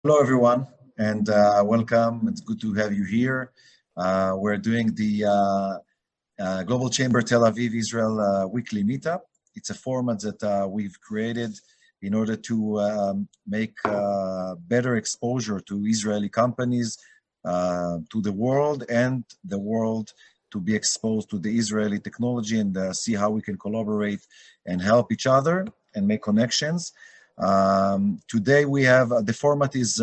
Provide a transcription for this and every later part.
Hello, everyone, and welcome. It's good to have you here. We're doing the Global Chamber Tel Aviv Israel weekly meetup. It's a format that we've created in order to make better exposure to Israeli companies to the world, and the world to be exposed to the Israeli technology and see how we can collaborate and help each other and make connections. Today we have, the format is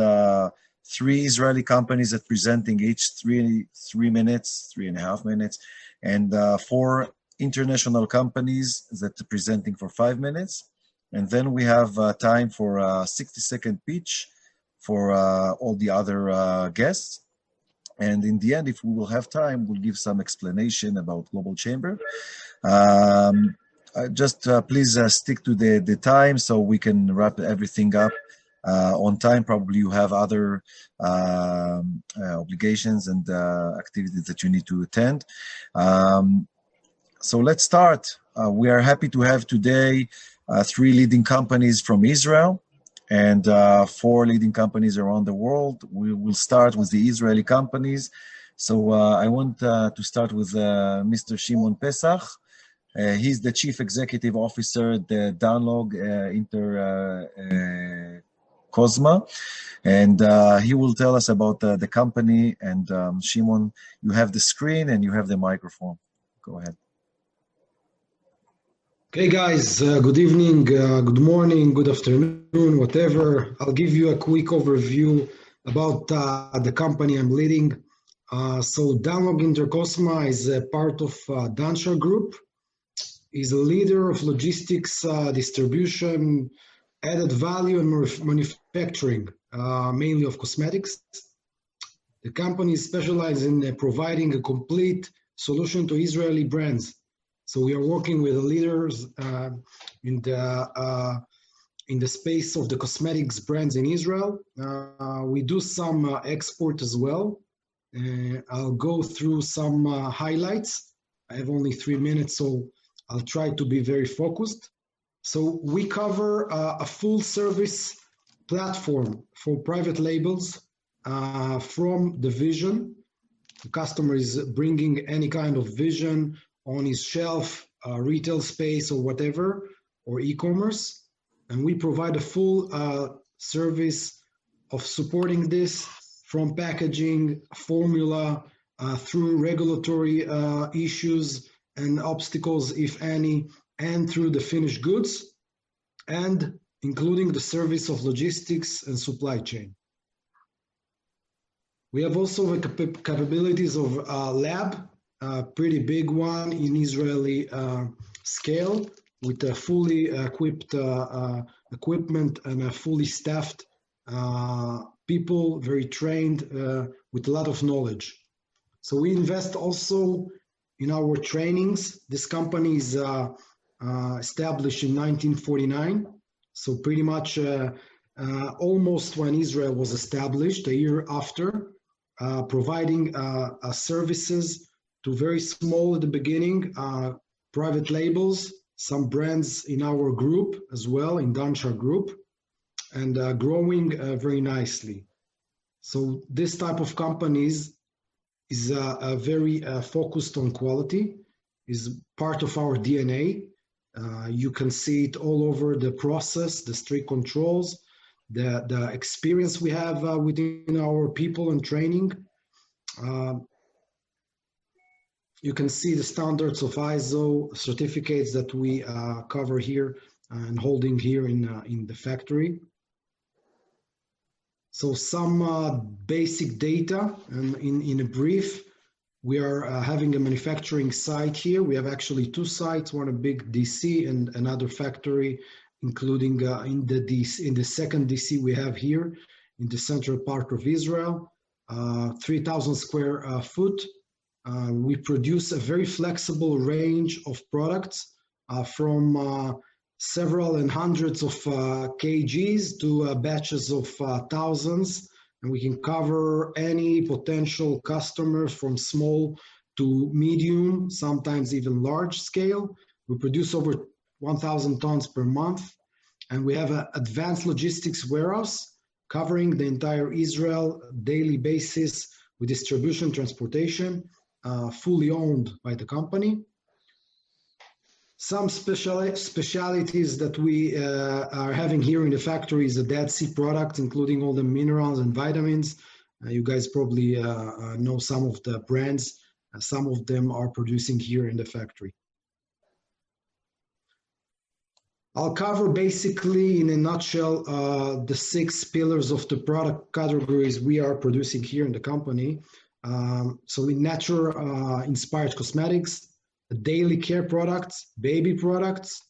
three Israeli companies that presenting each three minutes, 3.5 minutes, and four international companies that are presenting for 5 minutes. And then we have time for a 60-second pitch for all the other guests. And in the end, if we will have time, we'll give some explanation about Global Chamber. Just please stick to the time so we can wrap everything up on time. Probably you have other obligations and activities that you need to attend. So let's start. We are happy to have today three leading companies from Israel and four leading companies around the world. We will start with the Israeli companies. So I want to start with Mr. Shimon Pesach. He's the Chief Executive Officer at the Downlog Cosma, and he will tell us about the company. And Shimon, you have the screen and you have the microphone. Go ahead. Okay, guys, good evening, good morning, good afternoon, whatever. I'll give you a quick overview about the company I'm leading. So Downlog Intercosma is a part of Dansha Group. Is a leader of logistics, distribution, added value, and manufacturing, mainly of cosmetics. The company is specialized in providing a complete solution to Israeli brands. So we are working with the leaders in the space of the cosmetics brands in Israel. We do some export as well. I'll go through some highlights. I have only 3 minutes, so I'll try to be very focused. So we cover a full service platform for private labels from the vision. The customer is bringing any kind of vision on his shelf, retail space or whatever, or e-commerce. And we provide a full service of supporting this from packaging, formula, through regulatory issues, and obstacles, if any, and through the finished goods, and including the service of logistics and supply chain. We have also the capabilities of lab, a pretty big one in Israeli scale, with a fully equipped equipment and a fully staffed people, very trained, with a lot of knowledge. So we invest also in our trainings. This company is established in 1949, so pretty much almost when Israel was established, a year after, providing services to very small at the beginning, private labels, some brands in our group as well, in Dansha Group, and growing very nicely. So this type of companies is very focused on quality, is part of our DNA. You can see it all over the process, the strict controls, the experience we have within our people and training. You can see the standards of ISO certificates that we cover here and holding here in the factory. So some basic data, and in a brief, we are having a manufacturing site here. We have actually two sites, one a big DC and another factory, including in the second DC we have here in the central part of Israel, 3,000 square foot. We produce a very flexible range of products from several and hundreds of kgs to batches of thousands, and we can cover any potential customer from small to medium, sometimes even large scale. We produce over 1,000 tons per month, and we have an advanced logistics warehouse covering the entire Israel daily basis with distribution, transportation, fully owned by the company. Some specialities that we are having here in the factory is a Dead Sea product, including all the minerals and vitamins. You guys probably know some of the brands. Some of them are producing here in the factory. I'll cover basically in a nutshell the 6 pillars of the product categories we are producing here in the company. So in nature inspired cosmetics, daily care products, baby products,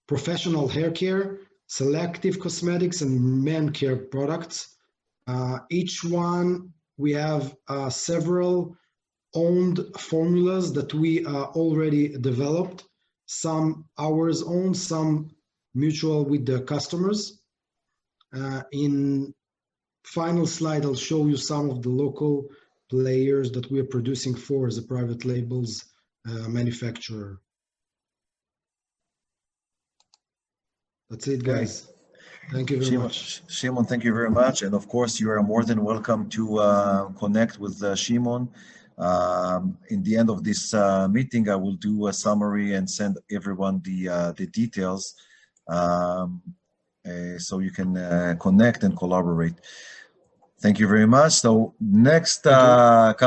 professional hair care, selective cosmetics, and men care products. Each one we have several owned formulas that we already developed. Some ours own, some mutual with the customers. In final slide, I'll show you some of the local players that we are producing for as a private labels manufacturer. That's it, guys. Thank you very much. Shimon, thank you very much. And of course, you are more than welcome to connect with Shimon. In the end of this meeting, I will do a summary and send everyone the details so you can connect and collaborate. Thank you very much. So next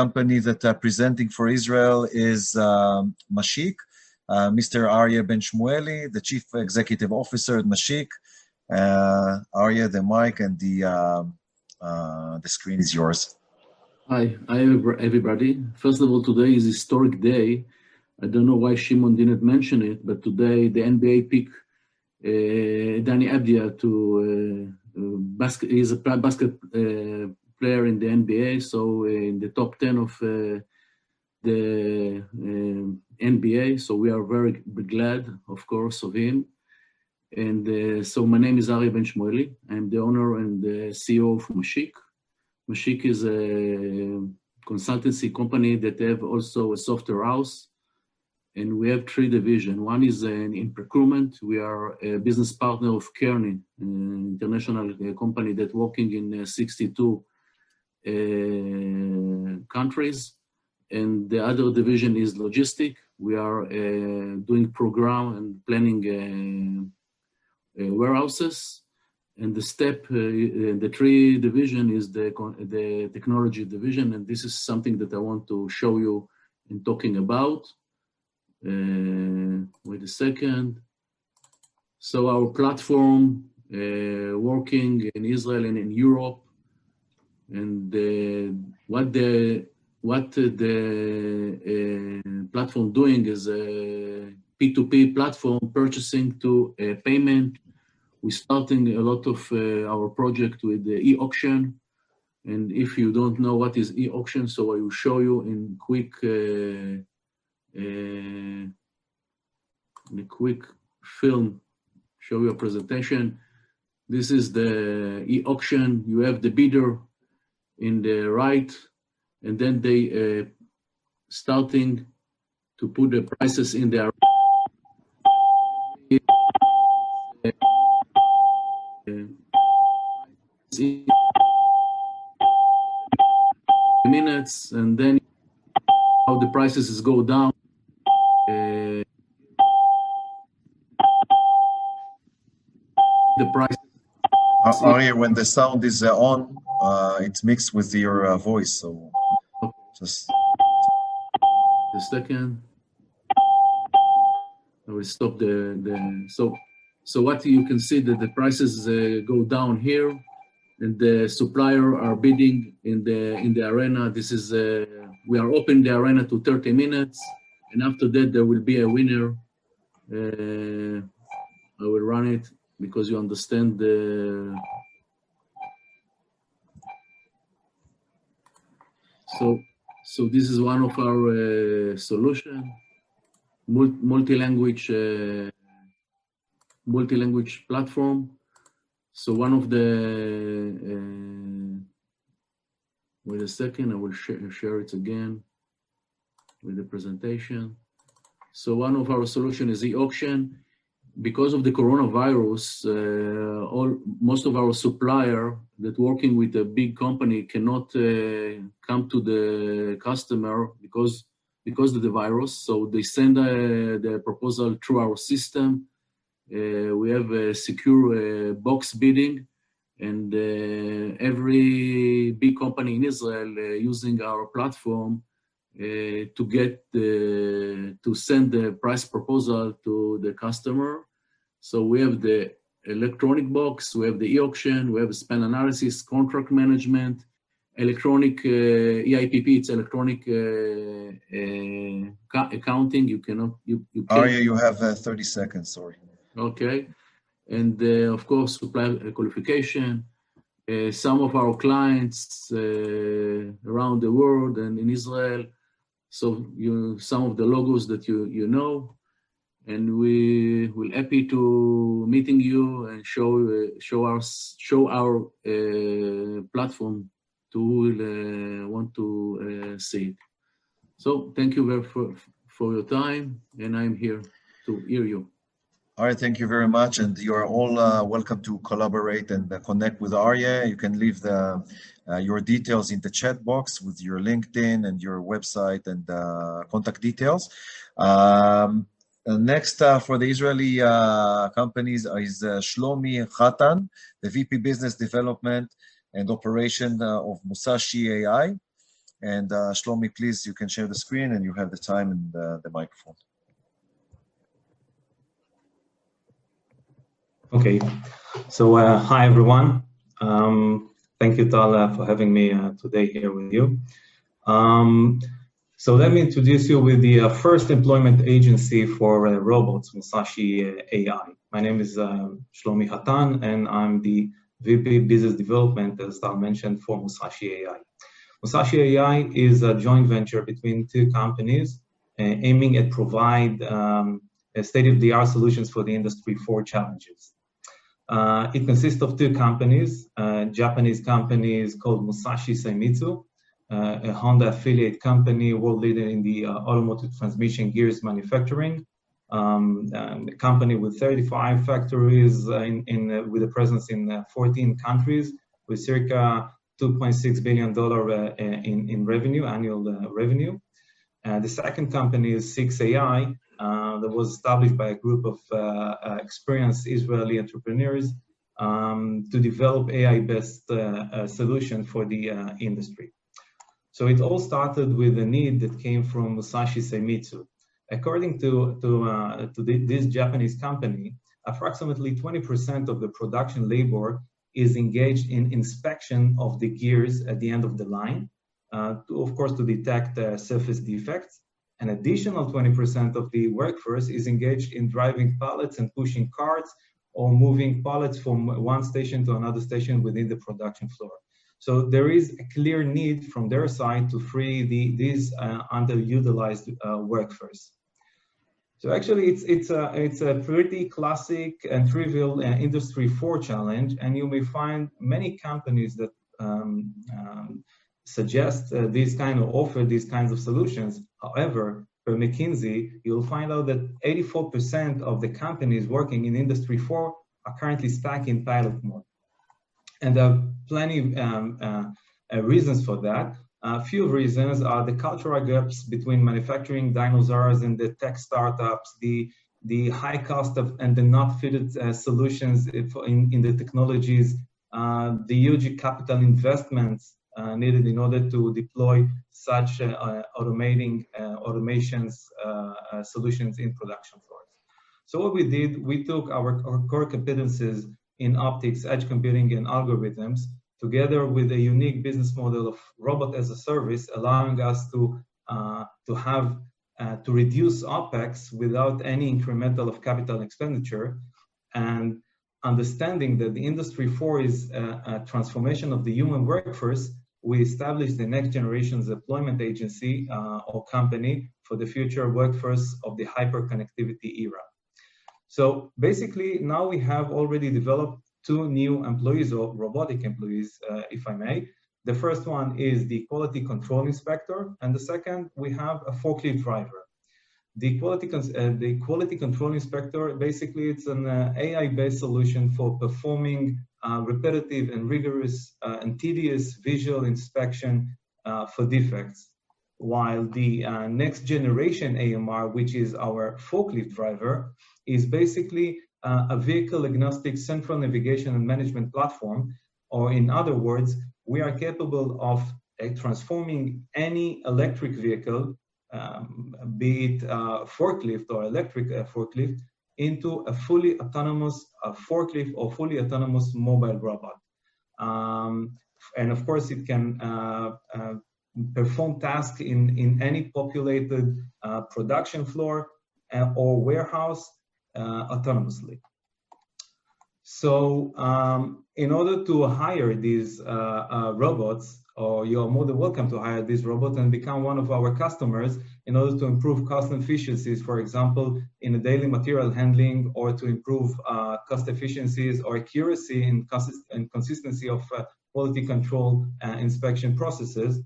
company that presenting for Israel is Mashik, Mr. Aryeh Ben Shmueli, the Chief Executive Officer at Mashik. Aryeh, the mic and the screen is yours. Hi everybody. First of all, today is a historic day. I don't know why Shimon didn't mention it, but today the NBA picked Dani Avdija to he's a basket player in the NBA, so in the top 10 of the NBA. So we are very glad, of course, of him. And so my name is Aryeh Ben Shmueli. I'm the owner and the CEO of Mashik. Mashik is a consultancy company that have also a software house, and we have 3 divisions. One is in procurement. We are a business partner of Kearney, an international company that working in 62 countries. And the other division is logistic. We are doing program and planning warehouses. And the 3 division is the technology division, and this is something that I want to show you in talking about. Wait a second. So our platform working in Israel and in Europe, and what the platform doing is a P2P platform, purchasing to payment. We're starting a lot of our project with the e-auction. And if you don't know what is e-auction, so I will show you in a quick film, show you a presentation. This is the e-auction. You have the bidder in the right, and then they starting to put the prices in there. Minutes, and then how the prices go down. The price. Aryeh, when the sound is on, it's mixed with your voice, so just a second. I will stop so what you can see that the prices go down here, and the supplier are bidding in the arena. This is we are open the arena to 30 minutes, and after that there will be a winner. I will run it because you understand the. So this is one of our solution, multi-language platform. So one of the, wait a second, I will share it again with the presentation. So one of our solution is e-auction. because of the coronavirus, most of our supplier that working with a big company cannot come to the customer because of the virus. So they send the proposal through our system. We have a secure box bidding, and every big company in Israel using our platform to send the price proposal to the customer. So we have the electronic box, we have the e-auction, we have spend analysis, contract management, electronic EIPP, it's electronic accounting. You cannot, you can. Arya, you have 30 seconds, sorry. Okay. And of course, supply qualification. Some of our clients around the world and in Israel, so some of the logos that you know, and we will happy to meeting you and show our platform to who will want to see it. So thank you very for your time, and I'm here to hear you. All right, thank you very much, and you are all welcome to collaborate and connect with Arya. You can leave your details in the chat box with your LinkedIn and your website and contact details. Next for the Israeli companies is Shlomi Khatan, the VP Business Development and Operation of Musashi AI. And Shlomi, please, you can share the screen and you have the time and the microphone. Okay, so hi everyone. Thank you, Tal, for having me today here with you. So let me introduce you with the first employment agency for robots, Musashi AI. My name is Shlomi Khatan, and I'm the VP Business Development, as Tal mentioned, for Musashi AI. Musashi AI is a joint venture between two companies aiming at provide state-of-the-art solutions for the Industry 4 challenges. It consists of two companies, Japanese companies called Musashi Seimitsu, a Honda affiliate company, world leader in the automotive transmission gears manufacturing, a company with 35 factories with a presence in 14 countries with circa $2.6 billion in revenue, annual revenue. The second company is 6AI, that was established by a group of experienced Israeli entrepreneurs to develop AI-based solution for the industry. So it all started with a need that came from Musashi Seimitsu. According to this Japanese company, approximately 20% of the production labor is engaged in inspection of the gears at the end of the line, of course, to detect surface defects. An additional 20% of the workforce is engaged in driving pallets and pushing carts or moving pallets from one station to another station within the production floor. So there is a clear need from their side to free these underutilized workforce. So actually, it's a pretty classic and trivial Industry 4 challenge, and you may find many companies that suggest offer these kinds of solutions. However, per McKinsey, you'll find out that 84% of the companies working in Industry 4 are currently stuck in pilot mode. And there are plenty reasons for that. A few reasons are the cultural gaps between manufacturing dinosaurs and the tech startups, the high cost of and the not fitted solutions in the technologies, the huge capital investments needed in order to deploy such automations solutions in production floors. So what we did, we took our core competencies in optics, edge computing, and algorithms, together with a unique business model of robot as a service, allowing us to reduce OpEx without any incremental of capital expenditure, and understanding that the Industry 4 is a transformation of the human workforce. We established the next generation's deployment agency or company for the future workforce of the hyperconnectivity era. So basically, now we have already developed two new employees, or robotic employees, if I may. The first one is the quality control inspector, and the second, we have a forklift driver. The quality control inspector, basically it's an AI-based solution for performing repetitive and rigorous and tedious visual inspection for defects. While the next generation AMR, which is our forklift driver, is basically a vehicle agnostic central navigation and management platform, or in other words, we are capable of transforming any electric vehicle, be it forklift or electric forklift, into a fully autonomous forklift or fully autonomous mobile robot. And of course, it can perform tasks in any populated production floor or warehouse autonomously. So in order to hire these robots, or you're more than welcome to hire these robots and become one of our customers in order to improve cost efficiencies, for example, in the daily material handling, or to improve cost efficiencies or accuracy and consistency of quality control inspection processes.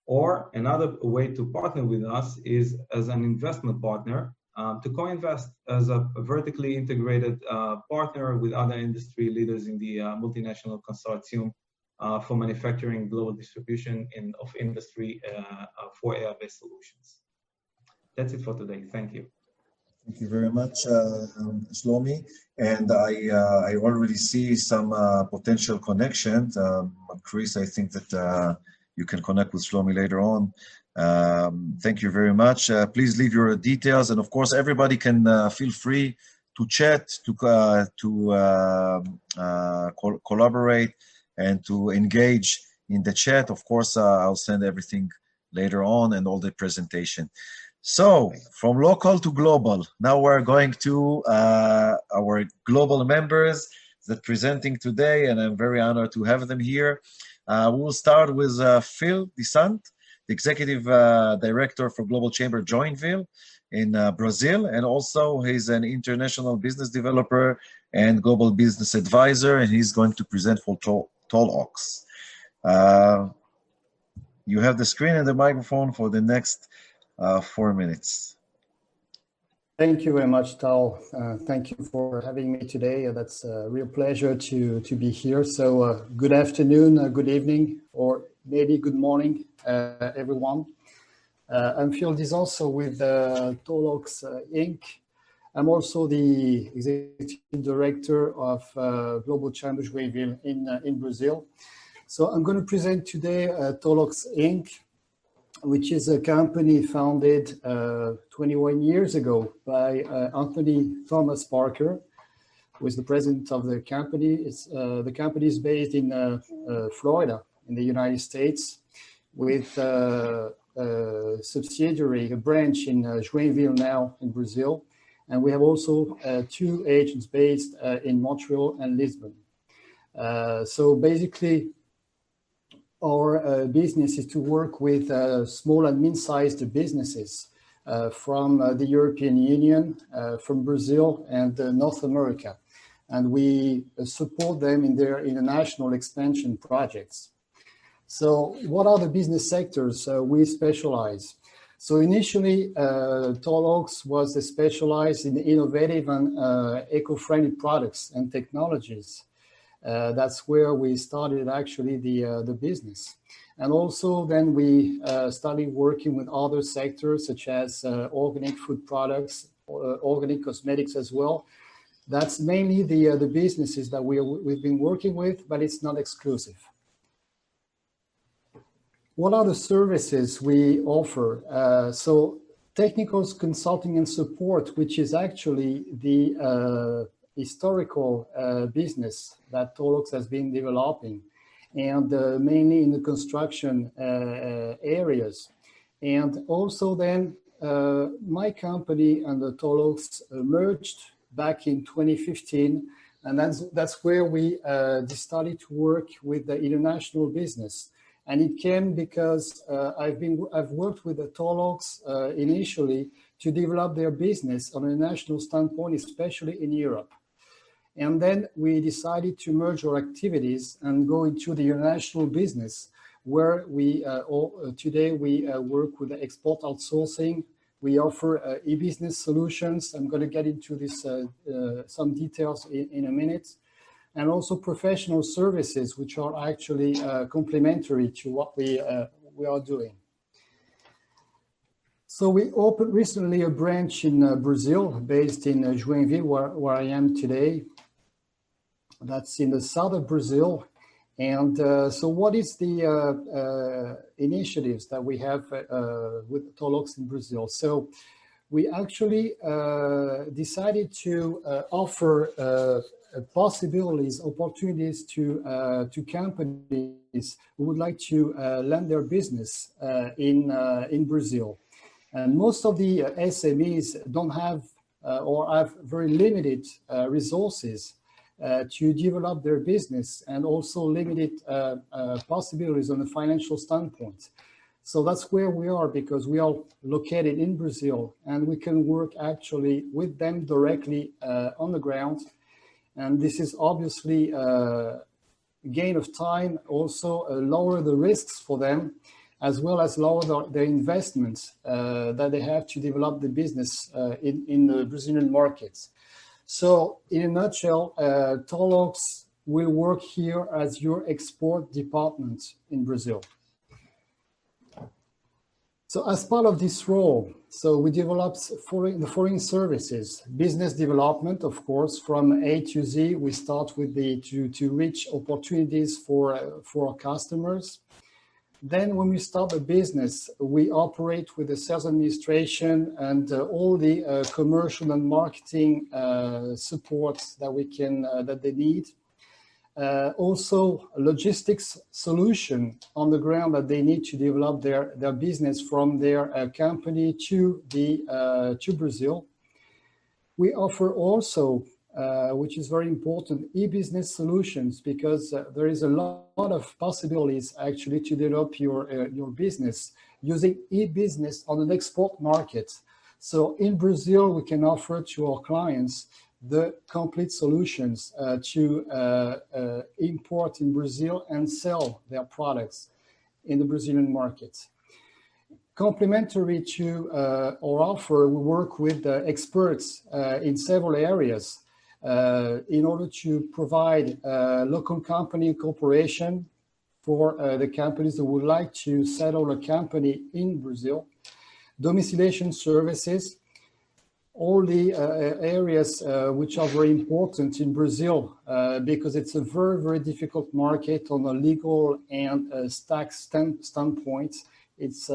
Or another way to partner with us is as an investment partner, to co-invest as a vertically integrated partner with other industry leaders in the multinational consortium for manufacturing global distribution of industry for AI-based solutions. That's it for today. Thank you. Thank you very much, Shlomi. And I already see some potential connections. Chris, I think that you can connect with Shlomi later on. Thank you very much. Please leave your details, and of course, everybody can feel free to chat, to collaborate, and to engage in the chat. Of course, I'll send everything later on and all the presentation. So, from local to global, now we're going to our global members that presenting today, and I'm very honored to have them here. We will start with Phil Desant, the Executive Director for Global Chamber Joinville in Brazil, and also he's an international business developer and global business advisor, and he's going to present for Tall-Ox. You have the screen and the microphone for the next 4 minutes. Thank you very much, Tal. Thank you for having me today. That's a real pleasure to be here. So good afternoon, good evening, or maybe good morning, everyone. I'm Phil Desant, also with Tall-Ox Inc. I'm also the Executive Director of Global Chamber Joinville in Brazil. So I'm going to present today Tall-Ox Inc., which is a company founded 21 years ago by Anthony Thomas Parker, who is the president of the company. The company is based in Florida, in the United States, with a subsidiary, a branch in Joinville now in Brazil. And we have also 2 agents based in Montreal and Lisbon. So basically, our business is to work with small and mid-sized businesses from the European Union, from Brazil and North America. And we support them in their international expansion projects. So what are the business sectors we specialize? So initially, Tall-Ox was specialized in innovative and eco-friendly products and technologies. That's where we started actually the business. And also then we started working with other sectors such as organic food products, organic cosmetics as well. That's mainly the businesses that we've been working with, but it's not exclusive. What are the services we offer? So technical consulting and support, which is actually the historical business that Tall-Ox has been developing, and mainly in the construction areas. And also then my company and the Tall-Ox merged back in 2015, and that's where we started to work with the international business. And it came because I've worked with the Tall-Ox initially to develop their business on a national standpoint, especially in Europe. And then we decided to merge our activities and go into the international business, where we today we work with the export outsourcing, We offer e-business solutions. I'm going to get into this some details in a minute. And also professional services, which are actually complementary to what we are doing. So we opened recently a branch in Brazil, based in Joinville, where I am today. That's in the south of Brazil. And so what is the initiatives that we have with Tolox in Brazil? So we actually decided to offer possibilities, opportunities to companies who would like to land their business in Brazil. And most of the SMEs don't have or have very limited resources to develop their business, and also limited possibilities on the financial standpoint. So that's where we are, because we are located in Brazil, and we can work actually with them directly on the ground. And this is obviously a gain of time, also lower the risks for them, as well as lower their investments that they have to develop the business in the Brazilian markets. So in a nutshell, Tolox will work here as your export department in Brazil. So as part of this role, so we developed the foreign services, business development, of course, from A to Z. We start with to reach opportunities for our customers. Then when we start a business, we operate with the sales administration and all the commercial and marketing supports that that they need. Also logistics solution on the ground that they need to develop their business from their company to Brazil. We offer also, which is very important, e-business solutions, because there is a lot of possibilities actually to develop your business using e-business on an export market. So in Brazil, we can offer to our clients the complete solutions to import in Brazil and sell their products in the Brazilian market. Complementary to our offer, we work with experts in several areas in order to provide local company incorporation for the companies that would like to settle a company in Brazil, domiciliation services, all the areas which are very important in Brazil because it's a very, very difficult market on a legal and tax standpoint. It's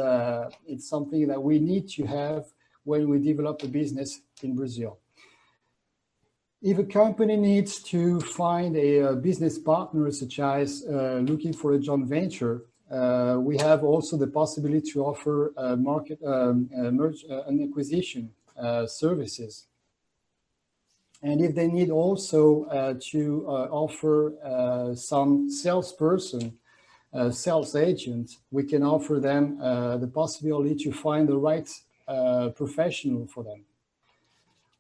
something that we need to have when we develop a business in Brazil. If a company needs to find a business partner, such as looking for a joint venture, we have also the possibility to offer market merge and acquisition services. And if they need also to offer some salesperson, sales agent, we can offer them the possibility to find the right professional for them.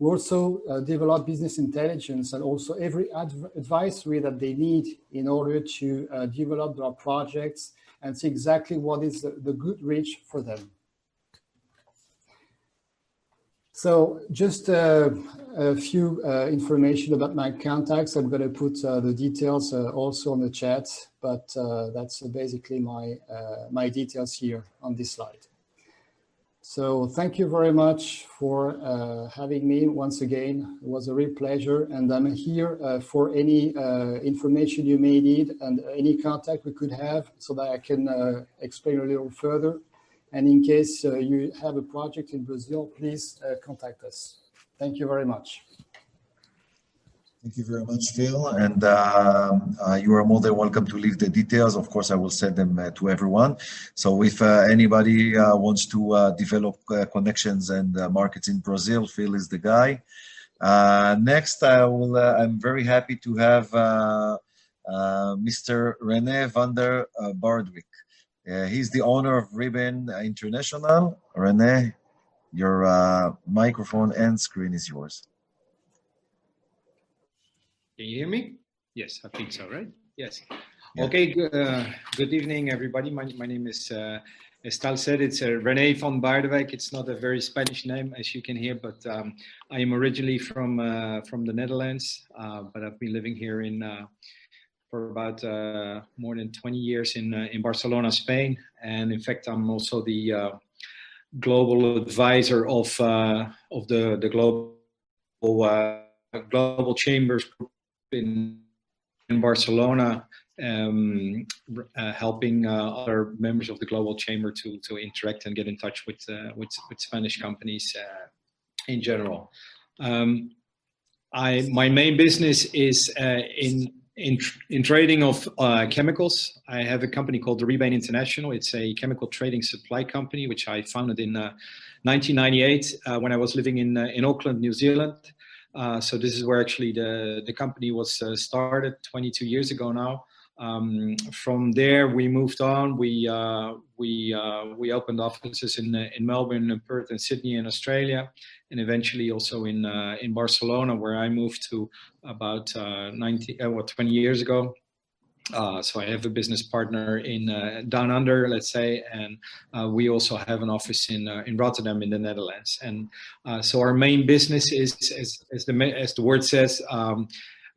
We also develop business intelligence and also every advisory that they need in order to develop their projects and see exactly what is the good reach for them. So just a few information about my contacts. I'm going to put the details also on the chat, but that's basically my details here on this slide. So thank you very much for having me once again. It was a real pleasure, and I'm here for any information you may need and any contact we could have so that I can explain a little further. And in case you have a project in Brazil, please contact us. Thank you very much. Thank you very much, Phil. And you are more than welcome to leave the details. Of course, I will send them to everyone. So if anybody wants to develop connections and markets in Brazil, Phil is the guy. Next, I'm very happy to have Mr. René van der Bardwick. He's the owner of Ribbon International. René, your microphone and screen is yours. Can you hear me? Yes, I think so, right? Yes. Yeah. Okay, good evening, everybody. My name is as Tal said, it's René van Baardewijk. It's not a very Spanish name, as you can hear, but I am originally from the Netherlands, but I've been living here for about more than 20 years in Barcelona, Spain. And in fact, I'm also the global advisor of the global chambers group in Barcelona, helping other members of the global chamber to interact and get in touch with Spanish companies in general. My main business is in trading of chemicals. I have a company called the Rebane International. It's a chemical trading supply company, which I founded in 1998 when I was living in Auckland, New Zealand. So this is where actually the company was started 22 years ago now. From there, we moved on. We opened offices in Melbourne, Perth, and Sydney in Australia, and eventually also in Barcelona, where I moved to about 20 years ago. So I have a business partner in down under, let's say, and we also have an office in Rotterdam in the Netherlands. And so our main business is, as the word says,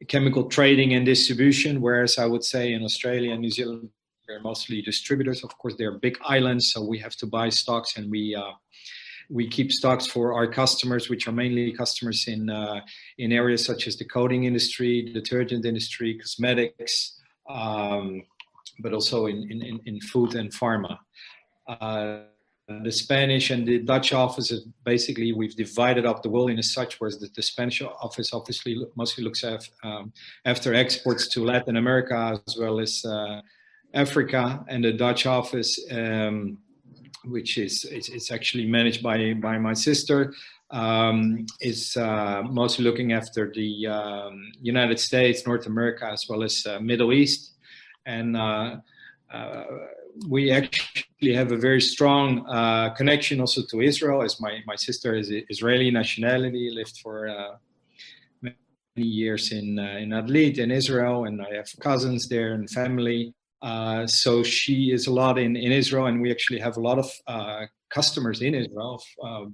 chemical trading and distribution, whereas I would say in Australia and New Zealand, they're mostly distributors. Of course, they're big islands, so we have to buy stocks, and we keep stocks for our customers, which are mainly customers in areas such as the coating industry, detergent industry, cosmetics, but also in food and pharma. The Spanish and the Dutch offices, basically, we've divided up the world in as such, whereas the Spanish office obviously mostly looks after exports to Latin America as well as Africa, and the Dutch office, which it's actually managed by my sister, is mostly looking after the United States, North America, as well as Middle East. And we actually have a very strong connection also to Israel, as my sister is Israeli nationality, lived for many years in Adlit in Israel, and I have cousins there and family. So she is a lot in Israel, and we actually have a lot of customers in Israel,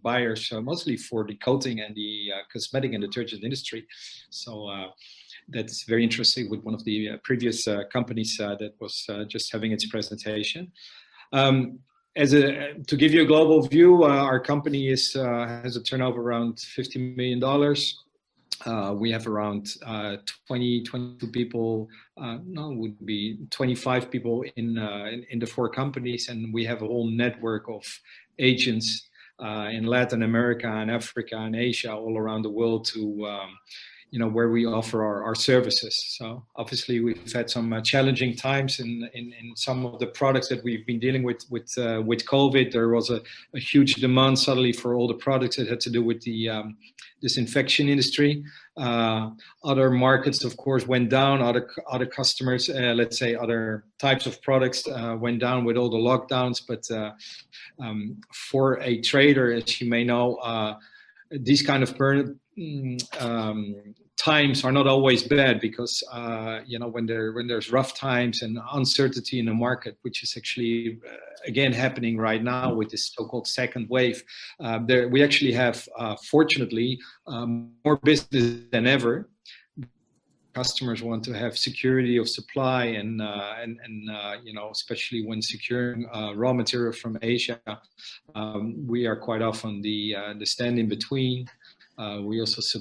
buyers, mostly for the coating and the cosmetic and detergent industry. So that's very interesting with one of the previous companies that was just having its presentation. To give you a global view, our company has a turnover around $50 million. We have around 22 people, would be 25 people in the 4 companies, and we have a whole network of agents in Latin America and Africa and Asia, all around the world, to where we offer our services. So obviously we've had some challenging times in some of the products that we've been dealing with COVID. There was a huge demand suddenly for all the products that had to do with the disinfection industry. Other markets, of course, went down. Other customers, let's say other types of products went down with all the lockdowns. But for a trader, as you may know, these kind of times are not always bad, because when there's rough times and uncertainty in the market, which is actually again happening right now with this so-called second wave, we actually have fortunately more business than ever. Customers want to have security of supply, and especially when securing raw material from Asia, we are quite often the stand in between. We also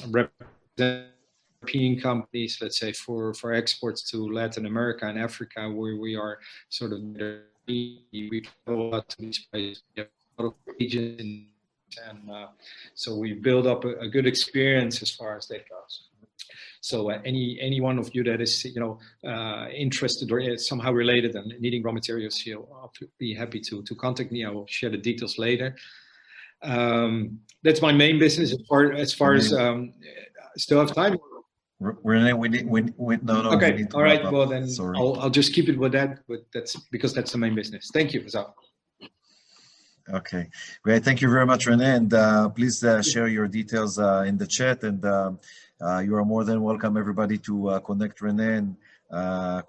represent European companies, let's say for exports to Latin America and Africa, where we are sort of we travel a lot to these places. We have a lot of agents, and so we build up a good experience as far as that goes. So any one of you that is interested or somehow related and needing raw materials, I'll be happy to contact me. I will share the details later. That's my main business as far as still have time. René, no. Okay, all right. Well, then I'll just keep it with that. But that's because that's the main business. Thank you, Zal. Okay, great. Thank you very much, René, and please share your details in the chat, and you are more than welcome, everybody, to connect René and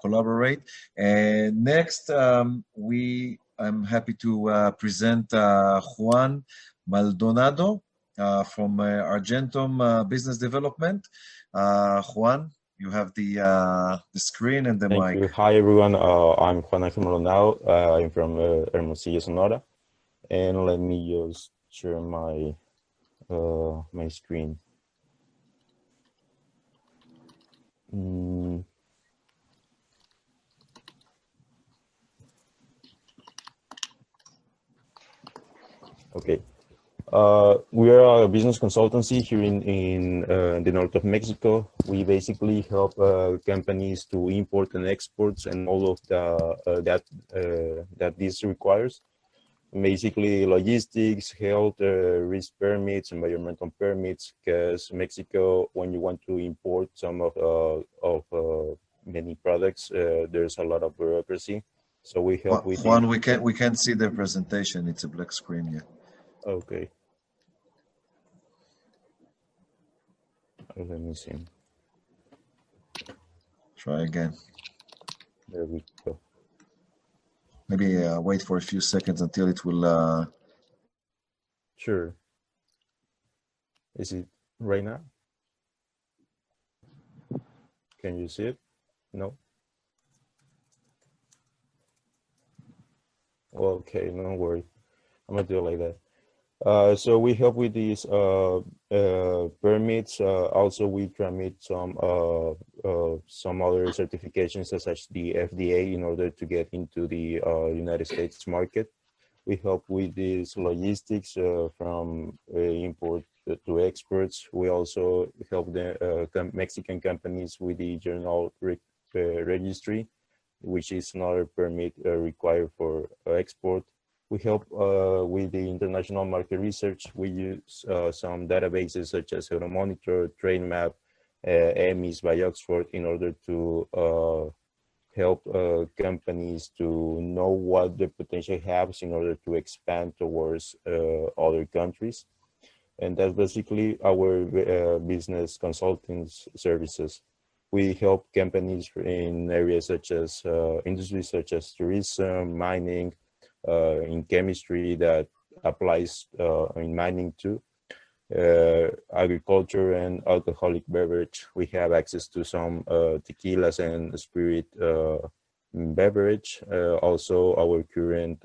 collaborate. And next, we I'm happy to present Juan Maldonado from Argentum Business Development. Juan, you have the screen and the Thank mic. you. Hi, everyone. I'm Juan Ángel Maldonado. I'm from Hermosillo, Sonora. And let me just share my my screen. Okay. We are a business consultancy here in the north of Mexico. We basically help companies to import and exports and all of the that this requires. Basically, logistics, health, risk permits, environmental permits. Because Mexico, when you want to import some of many products, there's a lot of bureaucracy. So we help with Juan, we can't see the presentation. It's a black screen here. Okay. Let me see. Try again. There we go. Maybe wait for a few seconds until it will. Sure. Is it right now? Can you see it? No? Okay, no worry. I'm gonna do it like that. So we help with these permits. Also, we transmit some other certifications, such as the FDA, in order to get into the United States market. We help with these logistics from import to exports. We also help the Mexican companies with the journal registry, which is another permit required for export. We help with the international market research. We use some databases such as Euromonitor, TradeMap, EMIS by Oxford, in order to help companies to know what the potential has in order to expand towards other countries. And that's basically our business consulting services. We help companies in areas such as industries such as tourism, mining, in chemistry that applies in mining too, agriculture and alcoholic beverage. We have access to some tequilas and spirit beverage. Also, our current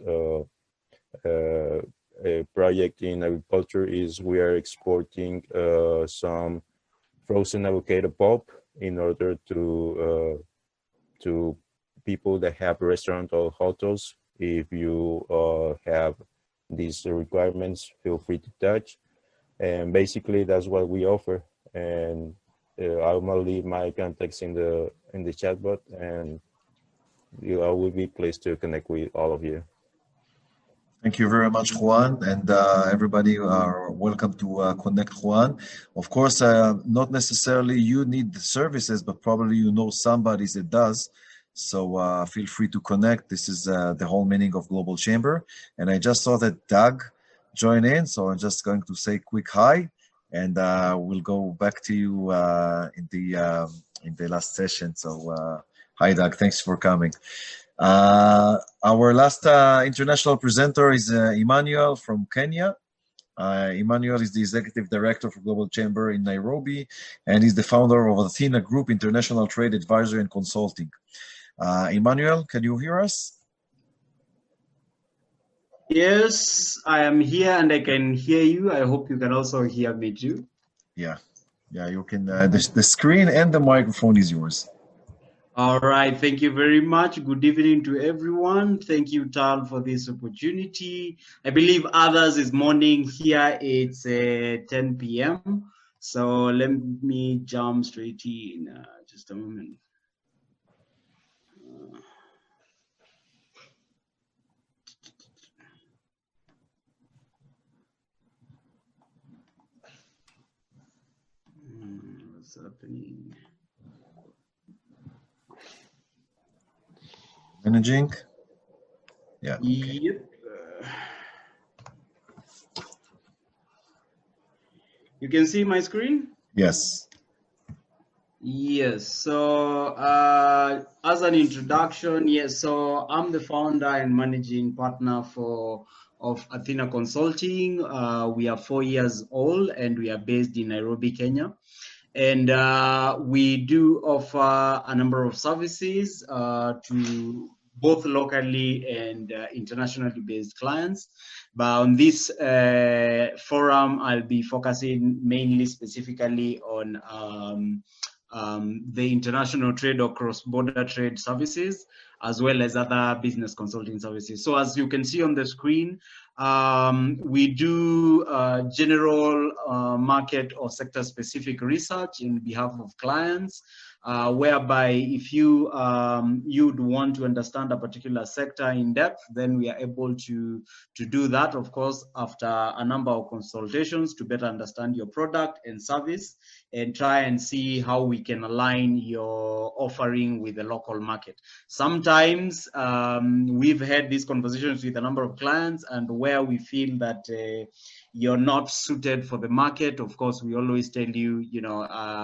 project in agriculture is we are exporting some frozen avocado pulp in order to people that have restaurants or hotels. If you have these requirements, feel free to touch. And basically, that's what we offer. And I'm gonna leave my contacts in the chat bot, and I will be pleased to connect with all of you. Thank you very much, Juan, and everybody are welcome to connect Juan. Of course, not necessarily you need the services, but probably you know somebody that does. So feel free to connect. This is the whole meaning of Global Chamber. And I just saw that Doug joined in, so I'm just going to say quick hi, and we'll go back to you in the last session. So hi, Doug. Thanks for coming. Our last international presenter is Emmanuel from Kenya. Emmanuel is the Executive Director for Global Chamber in Nairobi, and he's the founder of Athena Group International Trade Advisory and Consulting. Emmanuel, can you hear us? Yes, I am here and I can hear you. I hope you can also hear me too. Yeah, you can. The screen and the microphone is yours. All right, thank you very much. Good evening to everyone. Thank you, Tal, for this opportunity. I believe others is morning. Here it's 10 p.m. So let me jump straight in. Just a moment. What's happening? Managing? Yeah. Okay. Yep. You can see my screen? Yes. Yes, so as an introduction, yes, so I'm the founder and managing partner of Athena Consulting. We are 4 years old and we are based in Nairobi, Kenya. And we do offer a number of services to both locally and internationally based clients. But on this forum, I'll be focusing mainly specifically on the international trade or cross-border trade services, as well as other business consulting services. So as you can see on the screen, we do general market or sector specific research in behalf of clients, whereby if you'd want to understand a particular sector in depth, then we are able to do that, of course, after a number of consultations to better understand your product and service and try and see how we can align your offering with the local market. Sometimes we've had these conversations with a number of clients, and where we feel that you're not suited for the market, of course, we always tell you,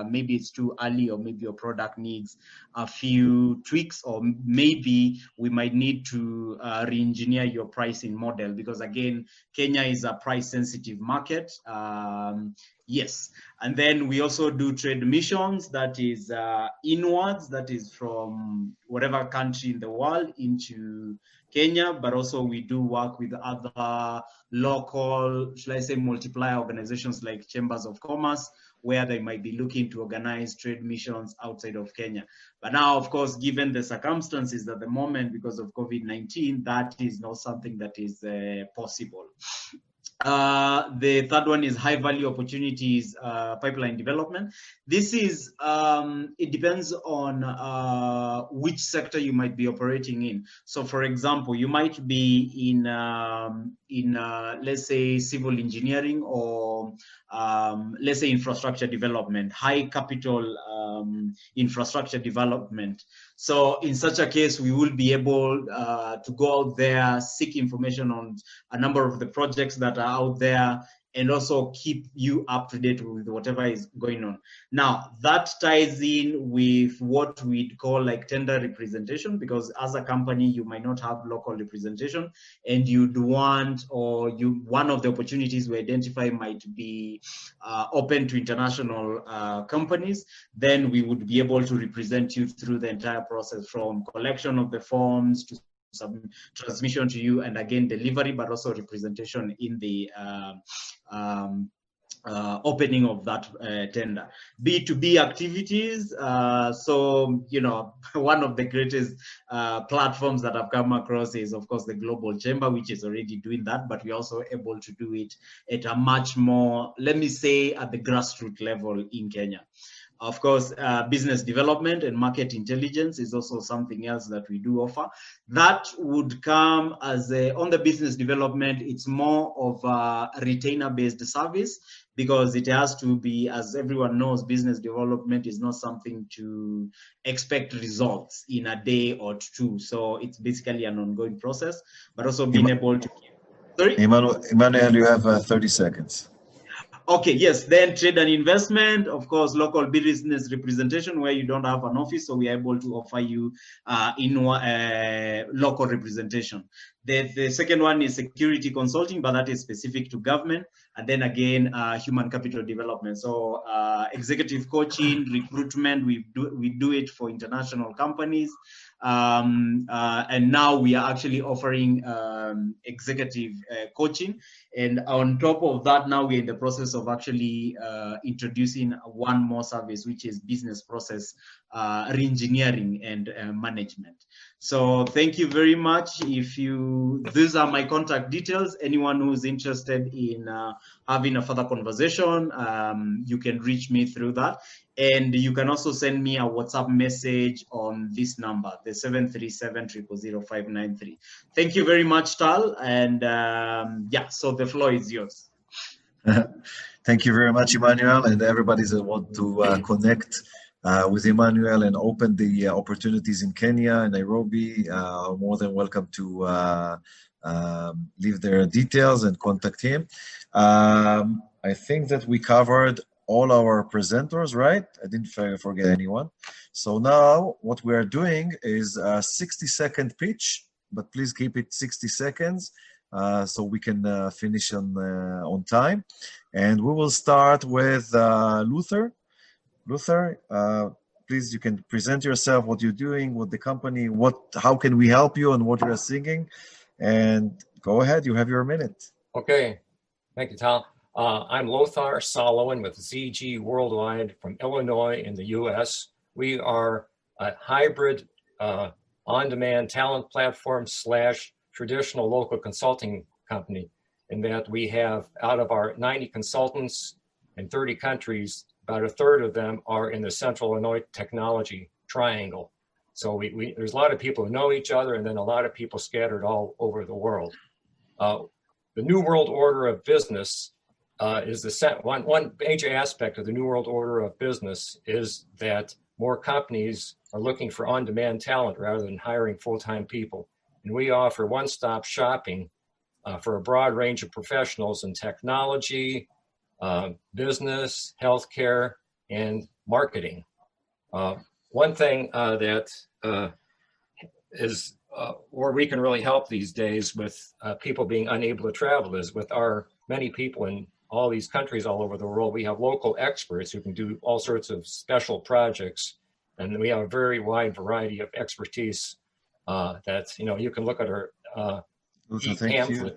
maybe it's too early, or maybe your product needs a few tweaks, or maybe we might need to re-engineer your pricing model, because again, Kenya is a price sensitive market. Yes, and then we also do trade missions, that is inwards, that is from whatever country in the world into Kenya, but also we do work with other local, should I say, multiplier organizations like chambers of commerce, where they might be looking to organize trade missions outside of Kenya. But now, of course, given the circumstances at the moment because of COVID-19, that is not something that is possible. The third one is high value opportunities pipeline development. This is, it depends on which sector you might be operating in. So for example, you might be in let's say civil engineering, or let's say infrastructure development, high capital infrastructure development. So in such a case, we will be able to go out there, seek information on a number of the projects that are out there, and also keep you up to date with whatever is going on. Now, that ties in with what we'd call like tender representation, because as a company, you might not have local representation, and you'd want, or one of the opportunities we identify might be open to international companies. Then we would be able to represent you through the entire process, from collection of the forms to transmission to you, and again delivery, but also representation in the opening of that tender. B2B activities, so one of the greatest platforms that I've come across is of course the Global Chamber, which is already doing that, but we're also able to do it at a much more, let me say, at the grassroots level in Kenya. Of course, business development and market intelligence is also something else that we do offer. That would come as on the business development, it's more of a retainer-based service, because it has to be, as everyone knows, business development is not something to expect results in a day or two. So it's basically an ongoing process, but also being able to keep. Sorry? Emmanuel, you have 30 seconds. Okay, yes, then trade and investment, of course, local business representation where you don't have an office, so we are able to offer you local representation. The second one is security consulting, but that is specific to government. And then again, human capital development. So executive coaching, recruitment, we do it for international companies. And now we are actually offering executive coaching. And on top of that, now we're in the process of actually introducing one more service, which is business process re-engineering and management. So thank you very much. These are my contact details. Anyone who's interested in having a further conversation, you can reach me through that. And you can also send me a WhatsApp message on this number, the 737-000-593. Thank you very much, Tal. And yeah, so the floor is yours. Thank you very much, Emmanuel, and everybody that want to connect with Emmanuel and open the opportunities in Kenya and Nairobi, more than welcome to leave their details and contact him. I think that we covered all our presenters, right? I didn't forget anyone. So now what we are doing is a 60-second pitch, but please keep it 60 seconds so we can finish on time. And we will start with Luther. Luther, please, you can present yourself, what you're doing, what the company, how can we help you, and what you're singing. And go ahead, you have your minute. Okay, thank you, Tom. I'm Lothar Solomon with ZG Worldwide from Illinois in the US. We are a hybrid on-demand talent platform / traditional local consulting company, in that we have, out of our 90 consultants in 30 countries, about a third of them are in the Central Illinois technology triangle. So there's a lot of people who know each other, and then a lot of people scattered all over the world. The New World Order of Business is one major aspect of the New World Order of Business is that more companies are looking for on-demand talent rather than hiring full-time people. And we offer one-stop shopping for a broad range of professionals in technology, business, healthcare, and marketing. One thing that is where we can really help these days with people being unable to travel is with our many people in all these countries all over the world. We have local experts who can do all sorts of special projects, and we have a very wide variety of expertise that you can look at our thank you.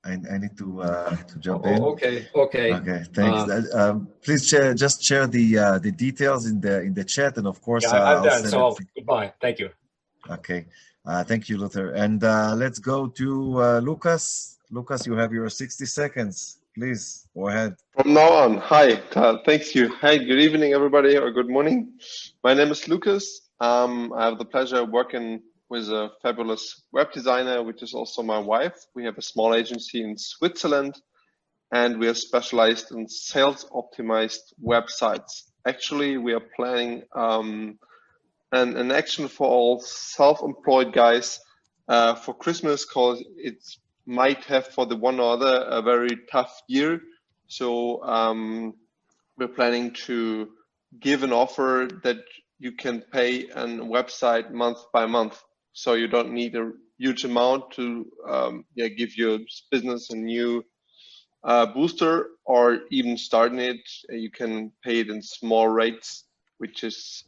I need to jump in. Okay. Okay, thanks. Please just share the details in the chat, and of course, yeah, I'm done. So goodbye. Thank you. Okay, thank you, Luther. And let's go to Lucas. Lucas, you have your 60 seconds. Please go ahead. From now on, hi, thank you. Hi, good evening, everybody, or good morning. My name is Lucas. I have the pleasure of working with a fabulous web designer, which is also my wife. We have a small agency in Switzerland, and we are specialized in sales optimized websites. Actually, we are planning an action for all self-employed guys for Christmas, because it might have for the one or other a very tough year. So we're planning to give an offer that you can pay a website month by month. So you don't need a huge amount to give your business a new booster, or even starting it. You can pay it in small rates, which is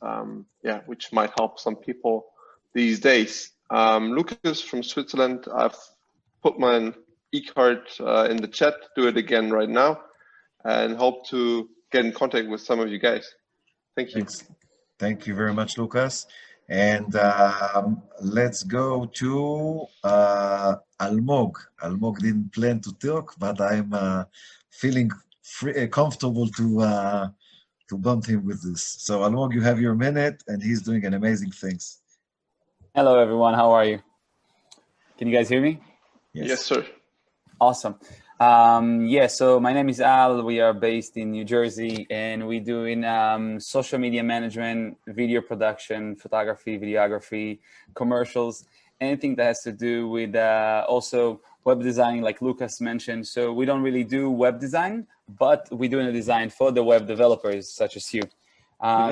which might help some people these days. Lucas from Switzerland. I've put my e-card in the chat. Do it again right now, and hope to get in contact with some of you guys. Thank you. Thanks. Thank you very much, Lucas. And let's go to Almog. Almog didn't plan to talk, but I'm feeling comfortable to bump him with this. So Almog, you have your minute, and he's doing an amazing things. Hello, everyone. How are you? Can you guys hear me? Yes, sir. Awesome. So my name is Al. We are based in New Jersey, and we do in social media management, video production, photography, videography, commercials, anything that has to do with also web design, like Lucas mentioned. So we don't really do web design, but we do a design for the web developers such as you.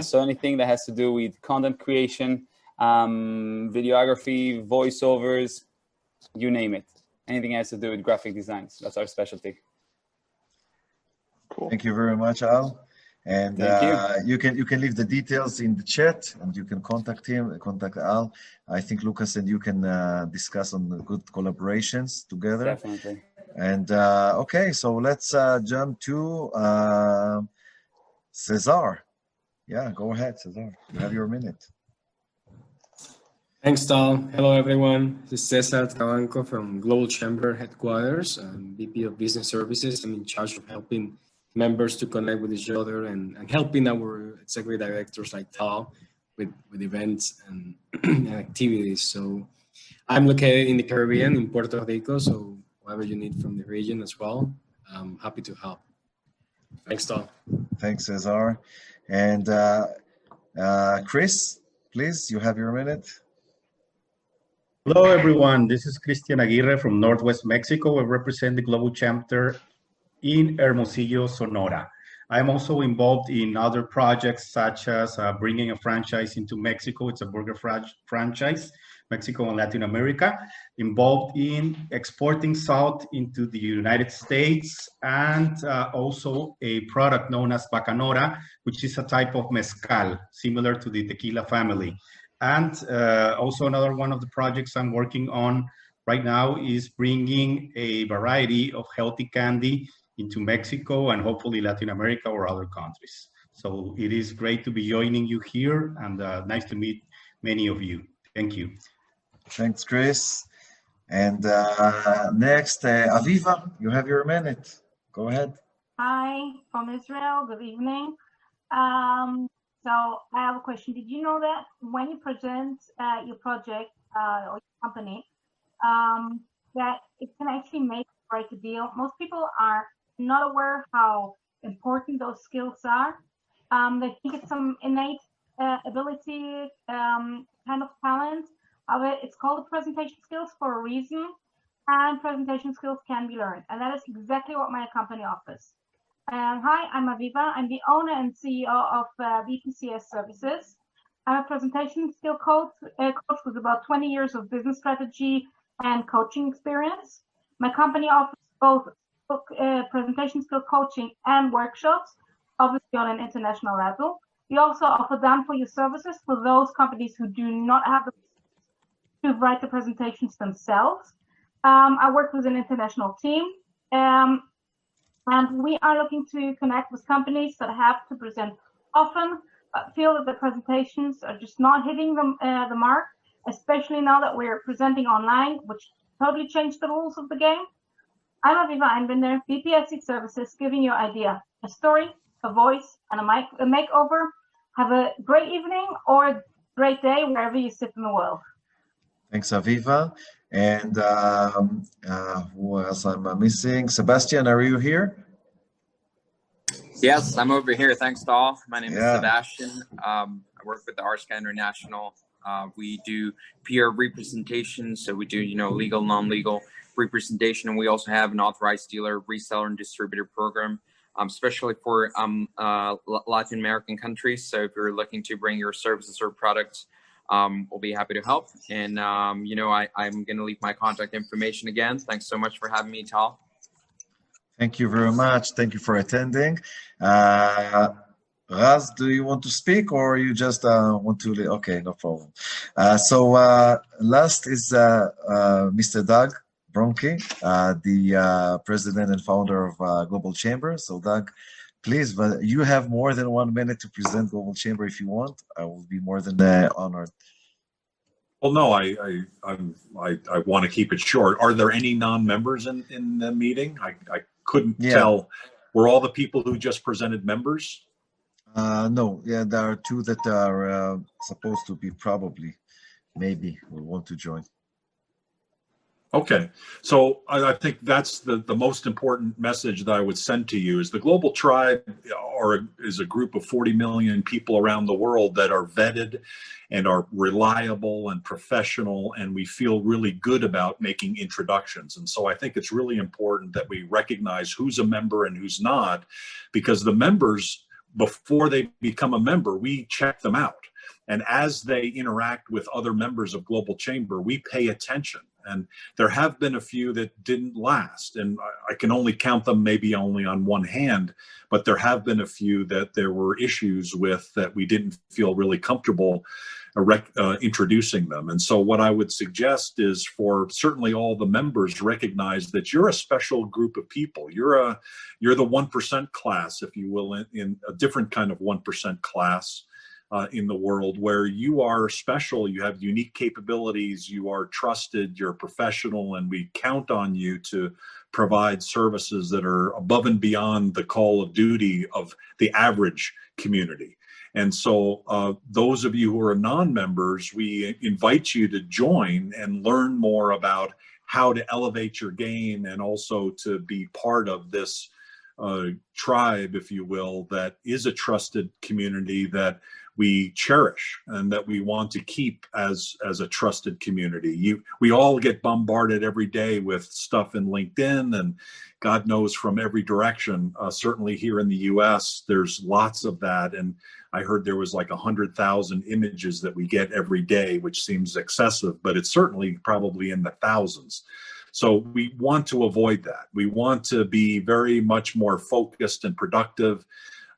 So anything that has to do with content creation, videography, voiceovers, you name it. Anything has to do with graphic designs. That's our specialty. Cool. Thank you very much, Al. And you can leave the details in the chat, and you can contact him, contact Al. I think Lucas and you can discuss on the good collaborations together. Definitely. And okay, so let's jump to Cesar. Yeah, go ahead, Cesar. You have your minute. Thanks, Tal. Hello, everyone. This is Cesar Trabanco from Global Chamber Headquarters. I'm VP of Business Services. I'm in charge of helping members to connect with each other and helping our executive directors like Tal with events and activities. So I'm located in the Caribbean, in Puerto Rico. So whatever you need from the region as well, I'm happy to help. Thanks, Tal. Thanks, Cesar. And Chris, please, you have your minute. Hello, everyone. This is Cristian Aguirre from Northwest Mexico. I represent the Global Chapter in Hermosillo, Sonora. I'm also involved in other projects such as bringing a franchise into Mexico. It's a burger franchise, Mexico and Latin America, involved in exporting salt into the United States, and also a product known as Bacanora, which is a type of mezcal, similar to the tequila family. And also another one of the projects I'm working on right now is bringing a variety of healthy candy into Mexico and hopefully Latin America or other countries. So it is great to be joining you here, and nice to meet many of you. Thank you. Thanks, Chris. And next, Aviva, you have your minute. Go ahead. Hi, from Israel. Good evening. So I have a question. Did you know that when you present your project or your company, that it can actually make or break a deal? Most people are not aware how important those skills are. They think it's some innate ability, kind of talent. It's called presentation skills for a reason, and presentation skills can be learned. And that is exactly what my company offers. Hi, I'm Aviva. I'm the owner and CEO of BPCS Services. I'm a presentation skill coach with about 20 years of business strategy and coaching experience. My company offers both presentation skill coaching and workshops, obviously on an international level. We also offer done-for-you services for those companies who do not have the to write the presentations themselves. I work with an international team, and we are looking to connect with companies that have to present often, but feel that the presentations are just not hitting the mark, especially now that we're presenting online, which totally changed the rules of the game. I'm Aviva Einbinder, BPSC Services, giving you an idea, a story, a voice, and a makeover. Have a great evening or a great day wherever you sit in the world. Thanks, Aviva. And who else I'm missing? Sebastian, are you here? Yes, I'm over here. Thanks, Tal. My name is Sebastian. I work with the RSCA International. We do peer representation, so we do, legal, non-legal representation, and we also have an authorized dealer, reseller, and distributor program, especially for Latin American countries. So if you're looking to bring your services or products, we'll be happy to help. And I'm going to leave my contact information again. Thanks so much for having me, Tal. Thank you very much. Thank you for attending. Raz, do you want to speak, or you just want to? Okay, no problem. So last is Mr. Doug Bronke, the president and founder of Global Chamber. So Doug, please, but you have more than 1 minute to present Global Chamber if you want. I will be more than honored. Well, no, I want to keep it short. Are there any non-members in the meeting? I couldn't tell. Were all the people who just presented members? No, there are two that are supposed to be maybe will want to join. Okay, so I think that's the most important message that I would send to you is the Global Tribe is a group of 40 million people around the world that are vetted and are reliable and professional, and we feel really good about making introductions. And so I think it's really important that we recognize who's a member and who's not, because the members, before they become a member, we check them out. And as they interact with other members of Global Chamber, we pay attention. And there have been a few that didn't last, and I can only count them maybe only on one hand, but there have been a few that there were issues with that we didn't feel really comfortable introducing them. And so what I would suggest is for certainly all the members recognize that you're a special group of people. You're the 1% class, if you will, in a different kind of 1% class. In the world where you are special, you have unique capabilities, you are trusted, you're professional, and we count on you to provide services that are above and beyond the call of duty of the average community. And so those of you who are non-members, we invite you to join and learn more about how to elevate your game and also to be part of this tribe, if you will, that is a trusted community that we cherish and that we want to keep as a trusted community. We all get bombarded every day with stuff in LinkedIn and God knows from every direction. Certainly here in the US, there's lots of that. And I heard there was like 100,000 images that we get every day, which seems excessive, but it's certainly probably in the thousands. So we want to avoid that. We want to be very much more focused and productive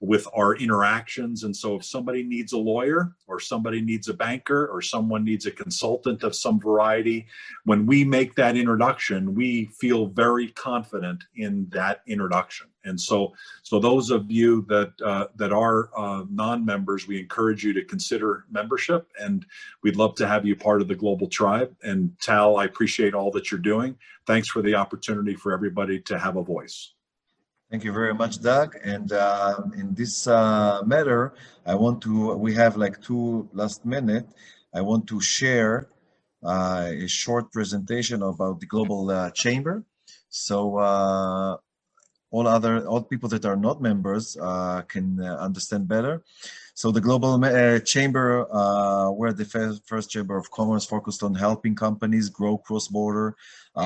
with our interactions. And so if somebody needs a lawyer or somebody needs a banker or someone needs a consultant of some variety, when we make that introduction, we feel very confident in that introduction. And so those of you that are non-members, we encourage you to consider membership, and we'd love to have you part of the Global Tribe. And Tal, I appreciate all that you're doing. Thanks for the opportunity for everybody to have a voice. Thank you very much, Doug. And in this matter, we have like 2 last minute. I want to share a short presentation about the Global Chamber. So all people that are not members can understand better. So the Global Chamber, we're the first chamber of commerce focused on helping companies grow cross-border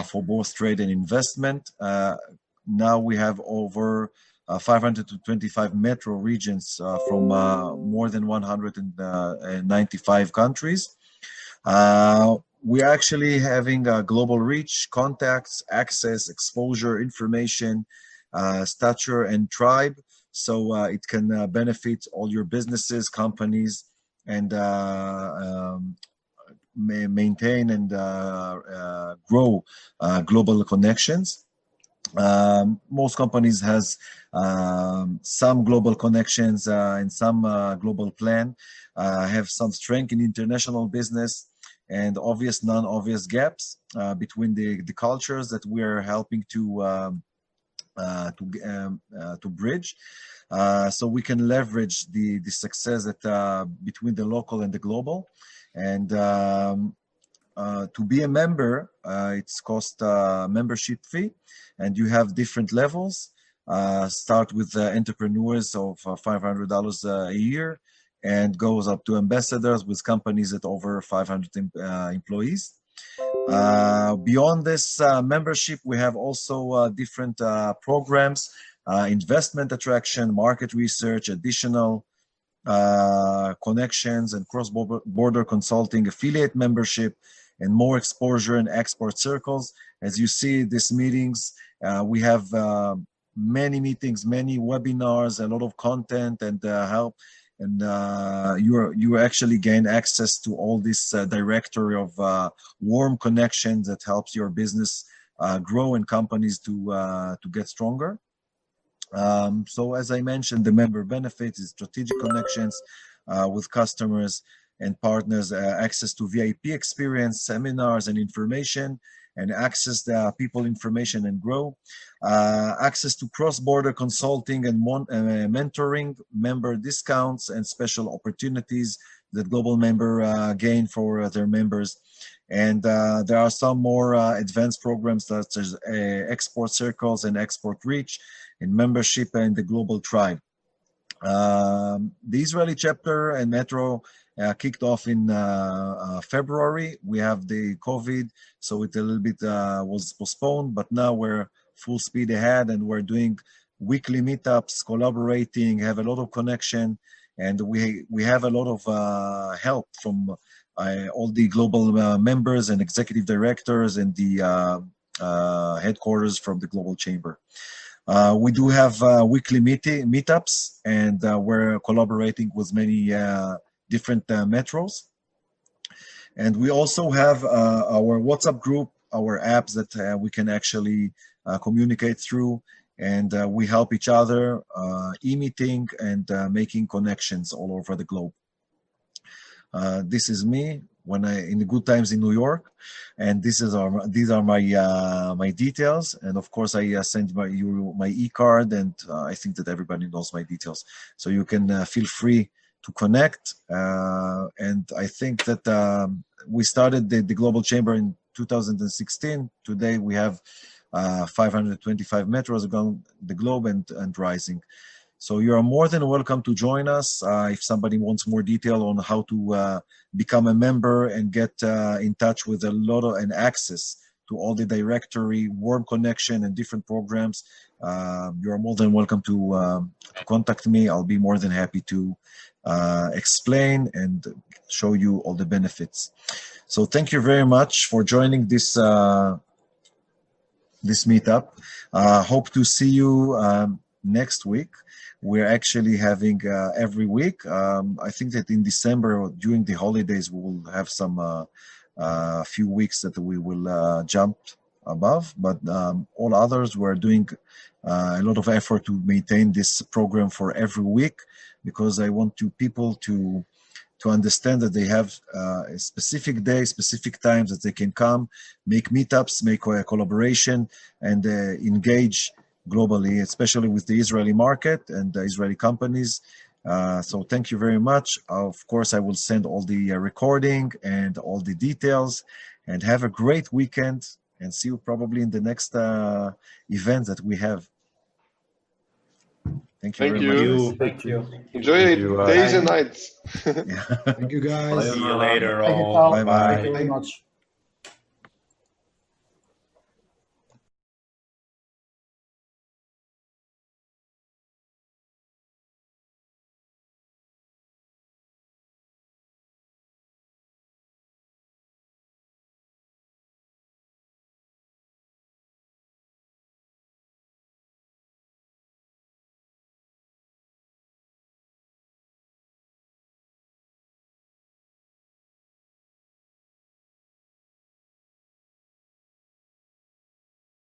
for both trade and investment. Now we have over 525 metro regions from more than 195 countries. We're actually having global reach, contacts, access, exposure, information, stature, and tribe. So it can benefit all your businesses, companies, and maintain and grow global connections. Most companies has some global connections and some global plan, have some strength in international business, and obvious, non-obvious gaps between the cultures that we are helping to bridge. So we can leverage the success that between the local and the global. And to be a member, it's cost a membership fee, and you have different levels. Start with entrepreneurs of $500 a year, and goes up to ambassadors with companies at over 500 employees. Beyond this membership, we have also different programs, investment attraction, market research, additional connections, and cross-border consulting, affiliate membership, and more exposure in export circles. As you see, these meetings, we have many meetings, many webinars, a lot of content and help. And you actually gain access to all this directory of warm connections that helps your business grow and companies to get stronger. So as I mentioned, the member benefits is strategic connections with customers and partners, access to VIP experience, seminars and information, and access the people information and grow, access to cross-border consulting and mentoring, member discounts and special opportunities that global member gain for their members. And there are some more advanced programs such as export circles and export reach and membership in the Global Tribe. The Israeli chapter and metro kicked off in February. We have the COVID, so it a little bit was postponed, but now we're full speed ahead, and we're doing weekly meetups, collaborating, have a lot of connection, and we have a lot of help from all the global members and executive directors and the headquarters from the Global Chamber. We do have weekly meetups, and we're collaborating with many different metros. And we also have our WhatsApp group, our apps that we can actually communicate through, and we help each other, e-meeting and making connections all over the globe. This is me when in the good times in New York, and these are my my details. And of course, I send you my e-card, and I think that everybody knows my details, so you can feel free to connect. And I think that we started the Global Chamber in 2016. Today we have 525 metros around the globe and rising. So you are more than welcome to join us. If somebody wants more detail on how to become a member and get in touch with a lot of and access to all the directory, warm connection, and different programs, you are more than welcome to contact me. I'll be more than happy to explain and show you all the benefits. So thank you very much for joining this this meetup. Hope to see you next week. We're actually having every week. I think that in December, during the holidays, we will have some few weeks that we will jump above, but all others, we're doing a lot of effort to maintain this program for every week, because I want people to understand that they have a specific day, specific times that they can come, make meetups, make a collaboration, and engage globally, especially with the Israeli market and the Israeli companies. So thank you very much. Of course, I will send all the recording and all the details, and have a great weekend, and see you probably in the next event that we have. Thank you very much. Thank you. Enjoy your days and nights. Thank you, guys. See you later. Thank you, Tal. Bye-bye. Thank you very much.